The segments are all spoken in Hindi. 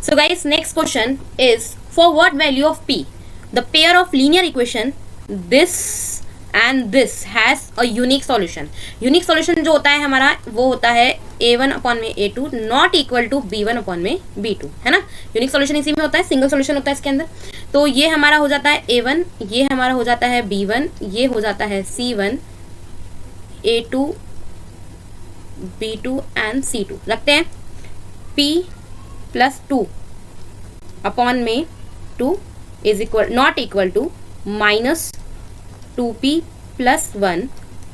So guys, next question is for what value of p the pair of linear equation this and this has a unique solution. Unique solution जो होता है हमारा वो होता है a1 अपॉन में a2 not equal to b1 upon में b2, है ना. यूनिक सॉल्यूशन इसी में होता है, सिंगल सॉल्यूशन होता है इसके अंदर. तो ये हमारा हो जाता है a1, ये हमारा हो जाता है b1, ये हो जाता है c1, a2, b2 and c2. रखते हैं p प्लस 2 अपॉन में 2 is equal not equal to minus 2p plus 1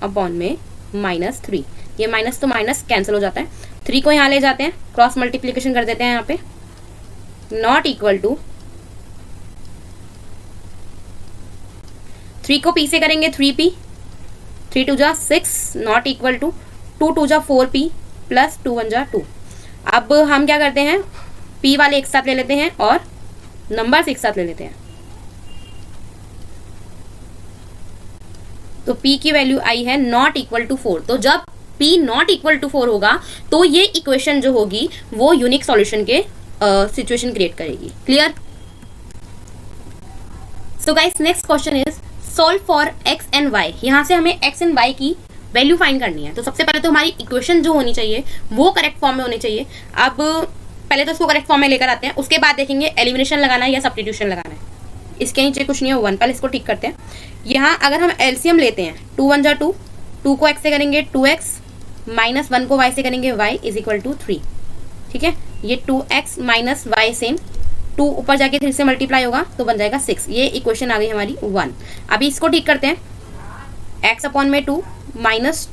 upon में माइनस 3. ये माइनस तो माइनस कैंसिल हो जाता है. 3 को यहाँ ले जाते हैं, क्रॉस मल्टीप्लीकेशन कर देते हैं यहाँ पे. नॉट इक्वल टू 3 को p से करेंगे 3p, 3 टू जा 6 नॉट इक्वल टू 2 टू जा 4p प्लस 2 1 जा 2. अब हम क्या करते हैं, p वाले एक साथ ले लेते हैं और नंबर्स एक साथ ले लेते हैं. तो p की वैल्यू आई है नॉट इक्वल टू 4. तो जब p नॉट इक्वल टू 4 होगा तो ये इक्वेशन जो होगी वो यूनिक सॉल्यूशन के सिचुएशन क्रिएट करेगी. Clear? So guys, next question is solve for x and y. यहाँ से हमें x एंड y की वैल्यू फाइंड करनी है. तो सबसे पहले तो हमारी इक्वेशन जो होनी चाहिए वो करेक्ट फॉर्म में होनी चाहिए. अब पहले तो उसको करेक्ट फॉर्म में लेकर आते हैं, उसके बाद देखेंगे एलिमिनेशन लगाना है या सब्स्टिट्यूशन लगाना है. इसके नीचे कुछ नहीं है 1. पहले इसको ठीक करते हैं. यहाँ अगर हम एलसीएम लेते हैं 2 1 जा 2, 2 को x से करेंगे 2x माइनस 1 को y से करेंगे y इज इक्वल टू 3. ठीक है, ये 2x माइनस y सेम, 2 ऊपर जाके 3 से मल्टीप्लाई होगा तो बन जाएगा 6. ये इक्वेशन आ गई हमारी 1. अभी इसको ठीक करते हैं. x अपॉन में 2 माइनस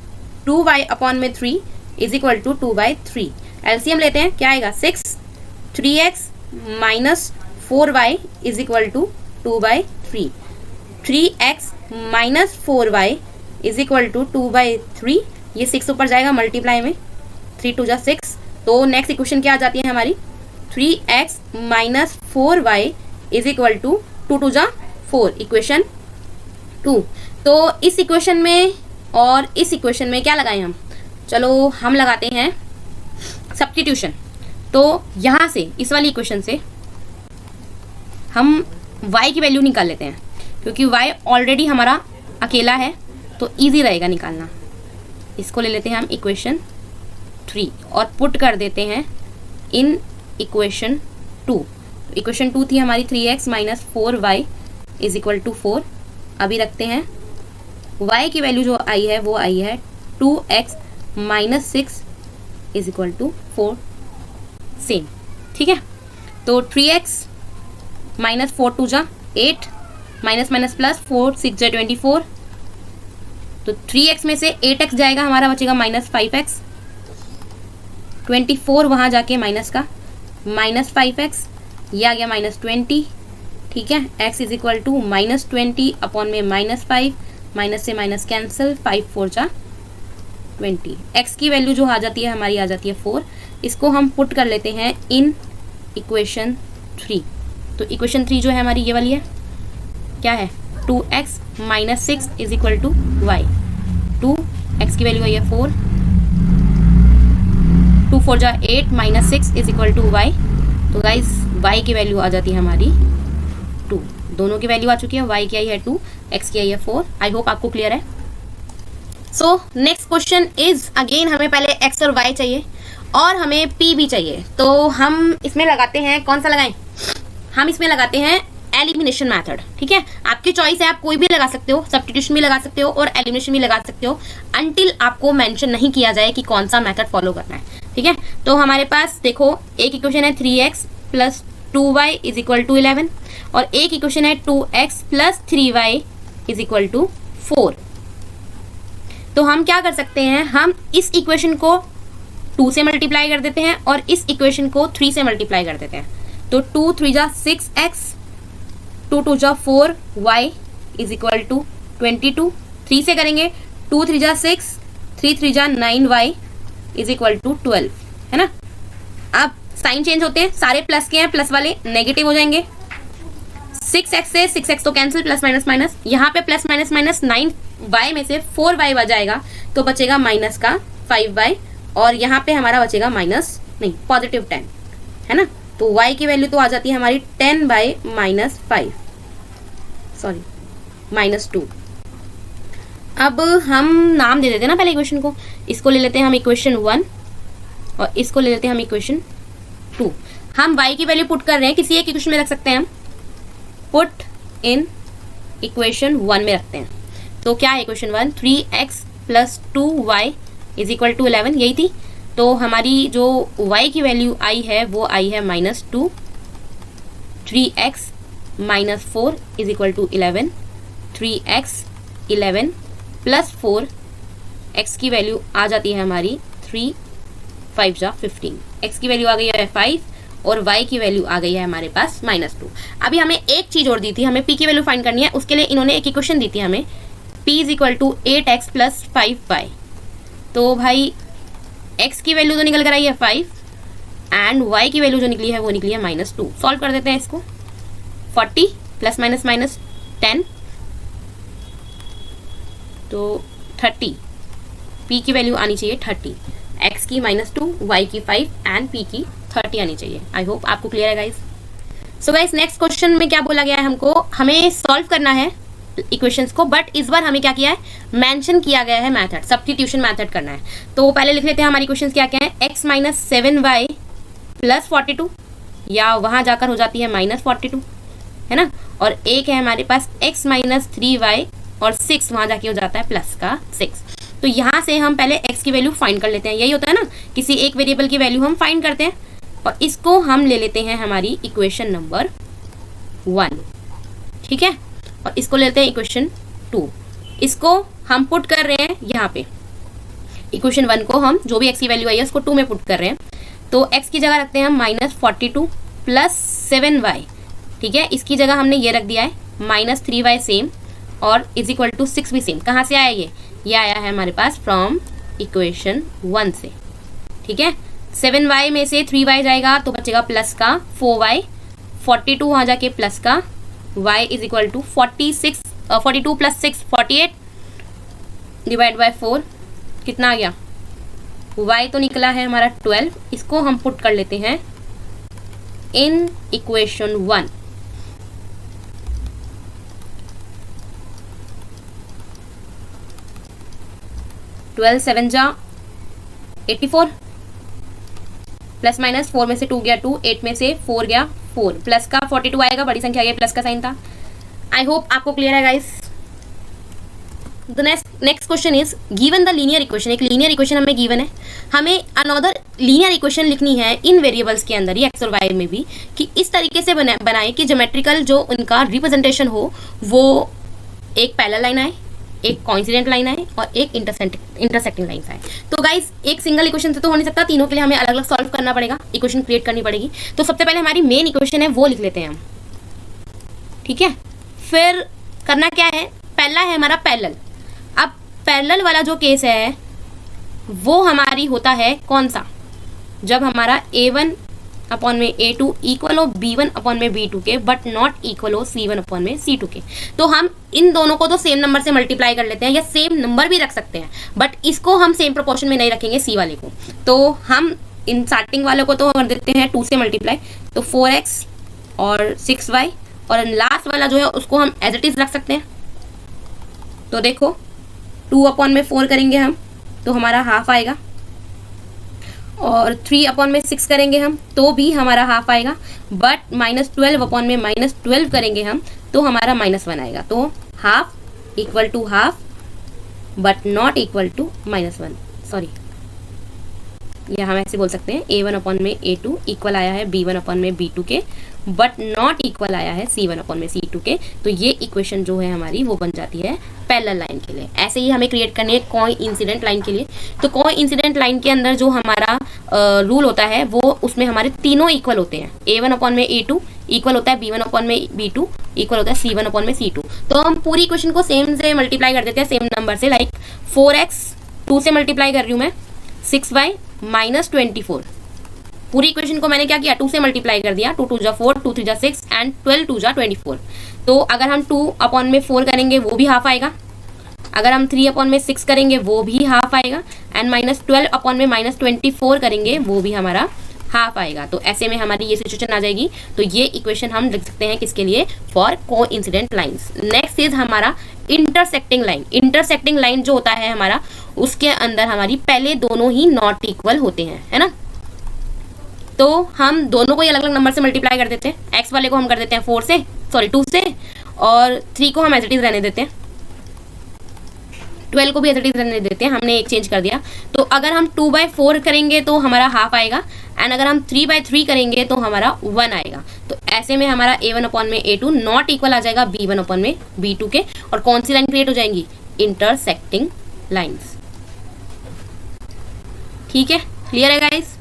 2y अपॉन में 3 इज इक्वल टू 2/3. एलसीएम लेते हैं, क्या आएगा 6, 3x minus 4y is equal to 2/3. 3x minus 4y is equal to 2/3. ये 6 ऊपर जाएगा मल्टीप्लाई में, 3 टू जा 6. तो नेक्स्ट इक्वेशन क्या आ जाती है हमारी 3x minus 4y is equal to 2 टू जा 4. इक्वेशन 2. तो इस इक्वेशन में और इस इक्वेशन में क्या लगाएं हम, चलो हम लगाते हैं सब्स्टिट्यूशन. तो यहाँ से इस वाली इक्वेशन से हम y की वैल्यू निकाल लेते हैं, क्योंकि y ऑलरेडी हमारा अकेला है तो इजी रहेगा निकालना. इसको ले लेते हैं हम इक्वेशन 3 और पुट कर देते हैं इन इक्वेशन 2. इक्वेशन 2 थी हमारी 3x minus 4y is equal to 4. अभी रखते हैं y की वैल्यू जो आई है वो आई है 2x minus 6 is equal to 4 same. ठीक है, तो 3x माइनस 4 टू जा 8 माइनस माइनस प्लस 4 6 जा 24. तो 3x में से 8x जाएगा, हमारा बचेगा माइनस 5x. 24 वहाँ जाके माइनस का माइनस 5x, ये आ गया माइनस 20. ठीक है, x is equal to minus 20 upon में माइनस 5. माइनस से माइनस कैंसिल, 5 4 जा 20. x की वैल्यू जो आ जाती है हमारी आ जाती है 4. इसको हम पुट कर लेते हैं इन इक्वेशन 3. तो इक्वेशन 3 जो है हमारी ये वाली है, क्या है 2x minus 6 is equal to y. 2x की वैल्यू आई है 4, 2 4 जा 8 minus 6 is equal to y. तो गाइस y की वैल्यू आ जाती है हमारी 2. दोनों की वैल्यू आ चुकी है, y की आई है 2, x की आई है 4. आई होप आपको क्लियर है. So next question is again हमें पहले x और y चाहिए और हमें p भी चाहिए. तो हम इसमें लगाते हैं, कौन सा लगाएं, हम इसमें लगाते हैं एलिमिनेशन मेथड. ठीक है, आपकी चॉइस है, आप कोई भी लगा सकते हो, सब्स्टिट्यूशन भी लगा सकते हो और एलिमिनेशन भी लगा सकते हो, अंटिल आपको मेंशन नहीं किया जाए कि कौन सा मेथड फॉलो करना है. ठीक है, तो हमारे पास देखो एक इक्वेशन है 3x plus 2y is equal to 11 और एक इक्वेशन है 2x plus 3y is equal to 4. तो हम क्या कर सकते हैं, हम इस इक्वेशन को 2 से मल्टीप्लाई कर देते हैं और इस इक्वेशन को 3 से मल्टीप्लाई कर देते हैं. तो 2 3 जा 6x, 2 2 जा 4y इज इक्वल टू 22. 3 से करेंगे 2 3 जा 6, 3 3 जा 9y इज इक्वल टू 12. है ना. अब साइन चेंज होते हैं, सारे प्लस के हैं, प्लस वाले नेगेटिव हो जाएंगे. 6x से 6x तो कैंसिल, प्लस माइनस माइनस, यहाँ पे प्लस माइनस माइनस 9y में से 4y आ जाएगा तो बचेगा माइनस का 5y और यहाँ पे हमारा बचेगा माइनस नहीं पॉजिटिव 10. है ना. तो y की वैल्यू तो आ जाती है हमारी 10 बाई -5, सॉरी -2। अब हम नाम दे देते हैं ना पहले इक्वेशन को। इसको ले लेते हैं हम इक्वेशन 1 और इसको ले लेते हैं हम इक्वेशन 2। हम y की वैल्यू पुट कर रहे हैं, किसी एक इक्वेशन में रख सकते हैं हम, पुट इन इक्वेशन 1 में रखते हैं। तो क्या है इक्वेशन 1, 3x + 2y = 11, यही थी। तो हमारी जो y की वैल्यू आई है वो आई है -2, 3x - 4 = 11, 3x 11 + 4, x की वैल्यू आ जाती है हमारी 3 5 जा 15, x की वैल्यू आ गई है 5 और y की वैल्यू आ गई है हमारे पास -2। अभी हमें एक चीज़ और दी थी, हमें p की वैल्यू फाइंड करनी है। उसके लिए इन्होंने एक इक्वेशन दी थी हमें, p = 8x + 5y। तो भाई x की वैल्यू तो निकल कर आई है 5 एंड y की वैल्यू जो निकली है वो निकली है -2। सॉल्व कर देते हैं इसको, 40 ± -10 तो 30, p की वैल्यू आनी चाहिए 30, x की -2, y की 5 एंड p की 30 आनी चाहिए। आई होप आपको क्लियर है guys. So guys next question में क्या बोला गया है, हमको हमें सॉल्व करना है इक्वेशंस को, बट इस बार हमें क्या किया है, मेंशन किया गया है मेथड, सब्स्टिट्यूशन मेथड करना है। तो पहले लिख लेते हैं हमारी क्वेश्चंस क्या क्या है, x - 7y + 42, या वहां जाकर हो जाती है -42, है ना। और एक है हमारे पास x - 3y और 6, वहां जाके हो जाता है +6। तो यहाँ से हम पहले x की वैल्यू फाइंड कर लेते हैं, यही होता है ना, किसी एक वेरिएबल की वैल्यू हम फाइंड करते हैं और इसको हम ले लेते हैं हमारी इक्वेशन नंबर 1, ठीक है। और इसको लेते हैं इक्वेशन 2, इसको हम पुट कर रहे हैं यहाँ पे। इक्वेशन 1 को हम जो भी x की वैल्यू आई है उसको 2 में पुट कर रहे हैं। तो x की जगह रखते हैं हम -42 + 7y, ठीक है। इसकी जगह हमने ये रख दिया है -3y सेम और = 6 भी सेम। कहाँ से आया ये आया है हमारे पास फ्रॉम इक्वेशन 1 से, ठीक है। 7y में से 3y जाएगा तो बचेगा प्लस का 4y, 42 वहाँ जाके प्लस का y = 46, 42 + 6 48 / 4 कितना आ गया, y तो निकला है हमारा 12। इसको हम पुट कर लेते हैं इन इक्वेशन 1। ट्वेल्व 7 जा 84, ± 4 में से 2 गया 2, 8 में से 4 गया 4, प्लस का 42 आएगा, बड़ी संख्या ये प्लस का साइन था। आई होप आपको क्लियर है guys. The next question is given the linear equation. एक लीनियर इक्वेशन हमें गिवन है, हमें अनदर लीनियर इक्वेशन लिखनी है इन वेरिएबल्स के अंदर ही, एक्स और वाई में भी, कि इस तरीके से बनाए कि ज्योमेट्रिकल जो उनका रिप्रेजेंटेशन हो वो एक पैरेलल लाइन आए, एक कोइंसिडेंट लाइन आए और एक इंटरसेक्टिंग लाइन आए। तो गाइस एक सिंगल इक्वेशन से तो हो नहीं सकता, तीनों के लिए हमें अलग अलग सॉल्व करना पड़ेगा, इक्वेशन क्रिएट करनी पड़ेगी। तो सबसे पहले हमारी मेन इक्वेशन है वो लिख लेते हैं हम, ठीक है। फिर करना क्या है, पहला है हमारा पैरेलल। अब पैरेलल वाला जो केस है वो हमारी होता है कौन सा, जब हमारा a1/a2 इक्वल हो b1/b2 के, बट नॉट इक्वल हो c1/c2 के। तो हम इन दोनों को तो सेम नंबर से मल्टीप्लाई कर लेते हैं, या सेम नंबर भी रख सकते हैं, बट इसको हम सेम प्रोपोर्शन में नहीं रखेंगे c वाले को। तो हम इन स्टार्टिंग वाले को तो कर देते हैं 2 से मल्टीप्लाई, तो 4x और 6y, और लास्ट वाला जो है उसको हम एज इट इज रख सकते हैं। तो देखो 2/4 करेंगे हम तो हमारा हाफ आएगा, और 3/6 करेंगे हम तो भी हमारा हाफ आएगा, बट -12/12 करेंगे हम तो हमारा -1 आएगा। तो half equal to half but not equal to -1, sorry, या हम ऐसे बोल सकते हैं a1/a2 इक्वल आया है b1/b2 के, बट नॉट इक्वल आया है c1/c2 के। तो ये इक्वेशन जो है हमारी वो बन जाती है पैरेलल लाइन के लिए। ऐसे ही हमें क्रिएट करनी है कोइंसिडेंट लाइन के लिए। तो कोइंसिडेंट लाइन के अंदर जो हमारा रूल होता है वो उसमें हमारे तीनों इक्वल होते हैं, a1/a2 इक्वल होता है b1/b2 इक्वल होता है c1/c2। तो हम पूरी इक्वेशन को सेम से मल्टीप्लाई कर देते हैं, सेम नंबर से, लाइक 4x 2 से मल्टीप्लाई कर रही हूँ मैं, 6y -24। पूरी इक्वेशन को मैंने क्या किया, 2 से मल्टीप्लाई कर दिया, 2 × 2 = 4, 2 × 3 = 6 एंड 12 × 2 = 24। तो अगर हम 2/4 करेंगे वो भी हाफ आएगा, अगर हम 3/6 करेंगे वो भी हाफ आएगा, एंड -12/24 करेंगे वो भी हमारा हाफ आएगा। तो ऐसे में हमारी ये सिचुएशन आ जाएगी। तो ये इक्वेशन हम लिख सकते हैं किसके लिए, for coincident lines. Next is हमारा इंटरसेक्टिंग लाइन। इंटरसेक्टिंग लाइन जो होता है हमारा, उसके अंदर हमारी पहले दोनों ही नॉट इक्वल होते हैं, है ना। तो हम दोनों को ही अलग अलग नंबर से मल्टीप्लाई कर देते हैं। एक्स वाले को हम कर देते हैं 4 से, सॉरी 2 से, और 3 को हम एज इट इज रहने देते हैं, 12 को भी एज इट इज रहने देते हैं। हमने एक चेंज कर दिया। तो अगर हम 2/4 करेंगे तो हमारा हाफ आएगा, एंड अगर हम 3/3 करेंगे तो हमारा 1 आएगा। तो ऐसे में हमारा a1 अपॉन में a2 नॉट इक्वल आ जाएगा b1 अपॉन में b2 के। और कौन सी लाइन क्रिएट हो जाएंगी, इंटरसेक्टिंग लाइंस। ठीक है, क्लियर है guys.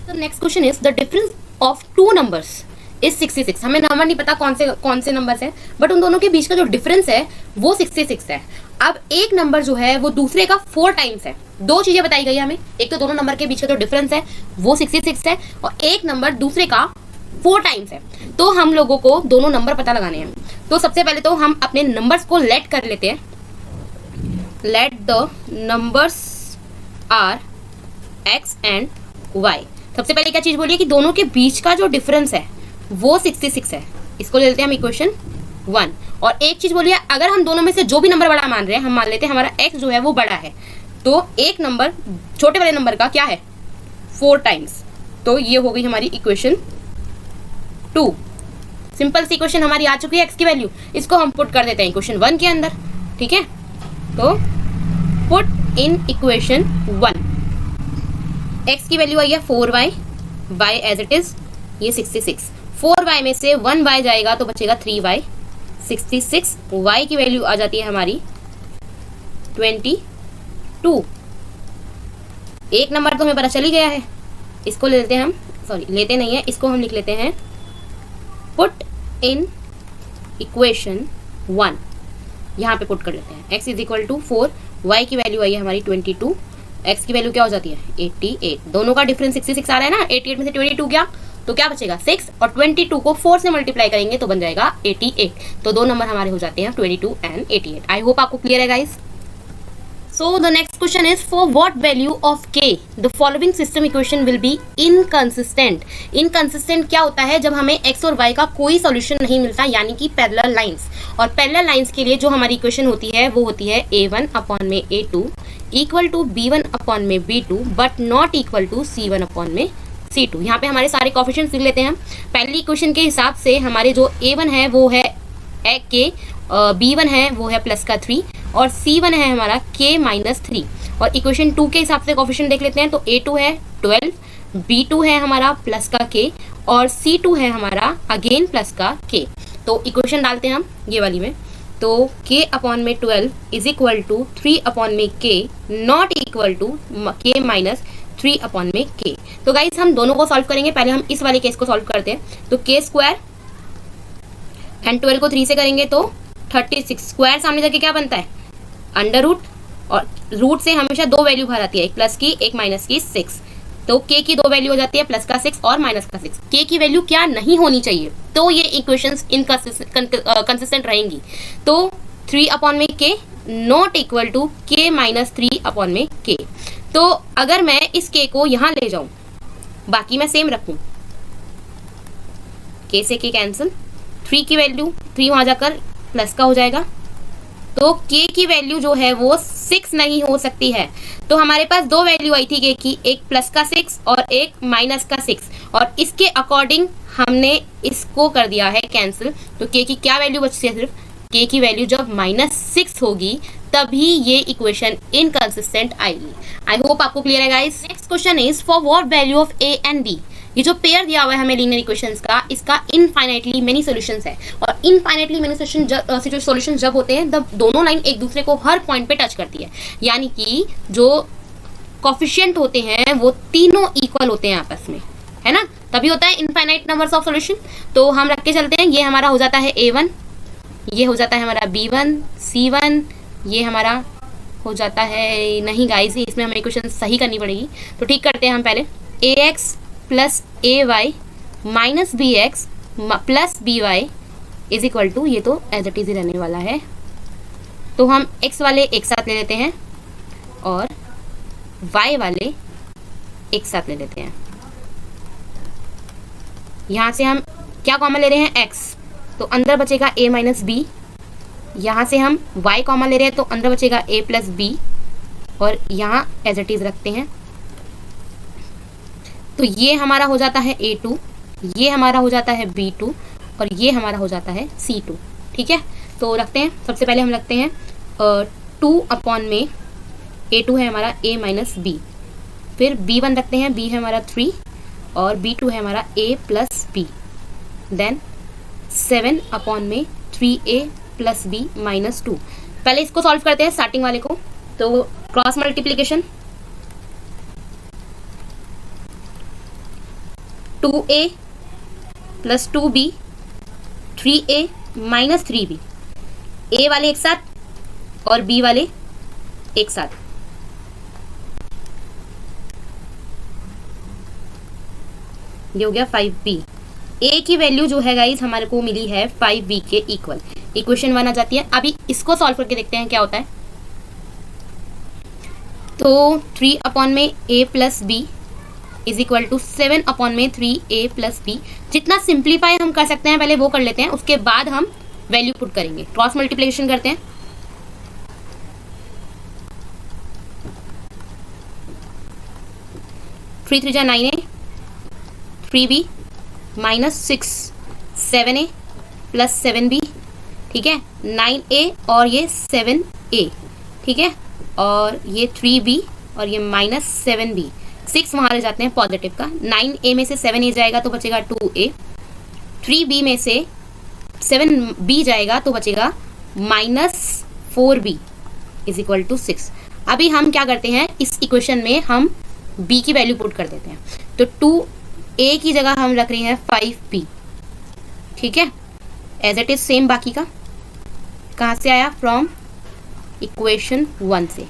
The next question is the difference of two numbers is 66। हमें नंबर नहीं पता कौन से नंबर्स हैं, बट उन दोनों के बीच का जो डिफरेंस है वो 66 है। अब एक नंबर जो है वो दूसरे का 4 टाइम्स है। दो चीजें बताई गई हमें, एक तो दोनों नंबर के बीच का जो डिफरेंस है वो 66 है, और एक नंबर दूसरे का 4 टाइम्स है। तो हम लोगों को दोनों नंबर पता लगाने हैं। तो सबसे पहले तो हम अपने नंबर्स को लेट कर लेते हैं। Let the numbers are x and y। सबसे पहले क्या चीज बोलिए कि दोनों के बीच का जो डिफरेंस है वो 66 है। इसको ले लेते हैं हम इक्वेशन 1। और एक चीज बोलिए, अगर हम दोनों में से जो भी नंबर बड़ा मान रहे हैं, हम मान लेते हैं हमारा x जो है वो बड़ा है, तो एक नंबर छोटे वाले नंबर का क्या है, 4 टाइम्स। तो ये हो गई हमारी इक्वेशन 2। सिंपल सी इक्वेशन हमारी आ चुकी है x की वैल्यू। इसको हम पुट कर देते हैं इक्वेशन 1 के अंदर। ठीक है, तो पुट इन इक्वेशन 1, x की वैल्यू आई है 4y, y as it is ये 66। 4y में से 1y जाएगा तो बचेगा 3y। 66 y की वैल्यू आ जाती है हमारी 22। एक नंबर तो हमें पता चल ही गया है। इसको ले लेते हैं हम, सॉरी लेते नहीं है, इसको हम लिख लेते हैं पुट इन इक्वेशन 1। यहाँ पे पुट कर लेते हैं x is equal to 4, y की वैल्यू आई है हमारी 22, x की वैल्यू क्या हो जाती है 88। दोनों का डिफरेंस 66 आ रहा है ना, 88 में से 22 गया तो क्या बचेगा 6, और 22 को 4 से मल्टीप्लाई करेंगे तो बन जाएगा 88। तो दो नंबर हमारे हो जाते हैं 22 एंड 88। आई होप आपको क्लियर है guys. So the next question is for what value of k the following system equation will be inconsistent. Inconsistent क्या होता है, जब हमें x और y का कोई सॉल्यूशन नहीं मिलता, यानी कि पैरेलल लाइंस। और पैरेलल लाइंस के लिए जो हमारी इक्वेशन होती है वो होती है a1 अपॉन में a2 equal to b1 upon में b2 but not equal to c1 upon में c2। यहाँ पे हमारे सारे कोफिशिएंट्स लिख लेते हैं हम। पहली इक्वेशन के हिसाब से हमारे जो a1 है वो है k, b1 है वो है प्लस का 3, और c1 है हमारा k माइनस 3। और इक्वेशन 2 के हिसाब से कोफिशिएंट देख लेते हैं। तो a2 है 12, b2 है हमारा प्लस का k, और c2 है हमारा अगेन प्लस का k। तो इक्वेशन डालते हैं हम ये वाली में। तो k अपॉन में 12 इज इक्वल टू 3 अपॉन में k not equal to k minus 3 upon में k। तो गाइस हम दोनों को सॉल्व करेंगे। पहले हम इस वाले केस को सॉल्व करते हैं। तो k स्क्वायर एंड 12 को 3 से करेंगे तो 36। स्क्वायर सामने जाके क्या बनता है अंडर रूट, और रूट से हमेशा दो वैल्यू बाहर आती है, एक प्लस की एक माइनस की 6। तो k की दो वैल्यू हो जाती है प्लस का 6 और माइनस का 6। k की वैल्यू क्या नहीं होनी चाहिए, तो ये इक्वेशंस इनकंसिस्टेंट रहेंगी। तो 3 अपॉन में k not equal to k minus 3 upon में k। तो अगर मैं इस k को यहाँ ले जाऊं, बाकी मैं सेम रखूं, k से k कैंसिल, 3 की वैल्यू 3 वहां जाकर प्लस का हो जाएगा। तो k की वैल्यू जो है वो 6 नहीं हो सकती है। तो हमारे पास दो वैल्यू आई थी k की, एक प्लस का 6 और एक माइनस का 6, और इसके अकॉर्डिंग हमने इसको कर दिया है कैंसिल। तो k की क्या वैल्यू बचती है, सिर्फ k की वैल्यू जब -6 होगी तभी ये इक्वेशन इनकंसिस्टेंट आएगी। आई होप आपको क्लियर है guys. Next question is for what value of a and b। ये जो पेयर दिया हुआ है हमें लीनियर इक्वेशंस का, इसका इनफाइनाइटली मेनी सॉल्यूशंस है। और इनफाइनाइटली मेनी सॉल्यूशंस जब होते हैं तब दोनों लाइन एक दूसरे को हर पॉइंट पे टच करती है, यानी कि जो कोफिशिएंट होते हैं वो तीनों इक्वल होते हैं आपस में, है ना, तभी होता है इनफाइनाइट नंबर्स ऑफ सॉल्यूशन। तो हम रख के चलते हैं, ये हमारा हो जाता है a1, ये हो जाता है हमारा b1, c1, ये हमारा हो जाता है, नहीं गाइस इसमें हमें इक्वेशन सही करनी पड़ेगी। तो ठीक करते हैं हम पहले, ax plus ay minus bx plus by is equal to, ये तो एज इट इज ही रहने वाला है। तो हम x वाले एक साथ ले लेते हैं और y वाले एक साथ ले लेते हैं। यहाँ से हम क्या कॉमन ले रहे हैं, x, तो अंदर बचेगा a माइनस बी। यहाँ से हम y कॉमन ले रहे हैं तो अंदर बचेगा a प्लस बी, और यहाँ एज इट इज रखते हैं। तो ये हमारा हो जाता है a2, ये हमारा हो जाता है b2, और ये हमारा हो जाता है c2। ठीक है, तो रखते हैं। सबसे पहले हम रखते हैं 2 अपॉन में a2 है हमारा a माइनस बी, फिर b1 रखते हैं, b है हमारा 3 और b2 है हमारा a plus B, then 7 upon में 3a प्लस बी माइनस 2। पहले इसको सॉल्व करते हैं स्टार्टिंग वाले को। तो cross multiplication, 2a plus 2b, 3a minus 3b, a वाले एक साथ और b वाले एक साथ। ये हो गया 5b। a की वैल्यू जो है गाइस हमारे को मिली है 5b के इक्वल। इक्वेशन 1 आ जाती है। अभी इसको सॉल्व करके देखते हैं क्या होता है। तो 3 अपॉन में a plus B is equal to 7 upon में 3a प्लस बी। जितना सिंप्लीफाई हम कर सकते हैं पहले वो कर लेते हैं, उसके बाद हम वैल्यू पुट करेंगे। क्रॉस मल्टीप्लिकेशन करते हैं। थ्री 3 जा 9a, 3b minus 6 7a plus 7b। ठीक है, 9a और ये 7a। ठीक है, और ये 3b और ये माइनस 7b। 6 वहाँ रह जाते हैं पॉजिटिव का। 9a में से 7a जाएगा तो बचेगा 2a। 3b में से 7b जाएगा तो बचेगा minus 4b is equal to 6। अभी हम क्या करते हैं, इस इक्वेशन में हम b की वैल्यू पुट कर देते हैं। तो 2a की जगह हम रख रहे हैं 5b। ठीक है, एज इट इज सेम बाकी का। कहाँ से आया, फ्रॉम इक्वेशन 1 से।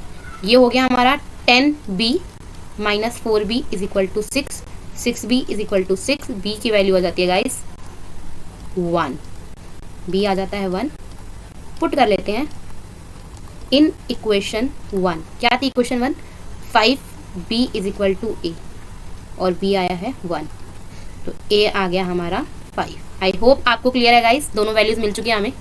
ये हो गया हमारा 10b minus 4b is equal to 6, 6b is equal to 6। b की वैल्यू आ जाती है गाइस 1, b आ जाता है 1। पुट कर लेते हैं इन इक्वेशन 1। क्या थी equation 1, 5b is equal to a और b आया है 1, तो a आ गया हमारा 5। आई होप आपको क्लियर है गाइस, दोनों वैल्यूज मिल चुकी है हमें।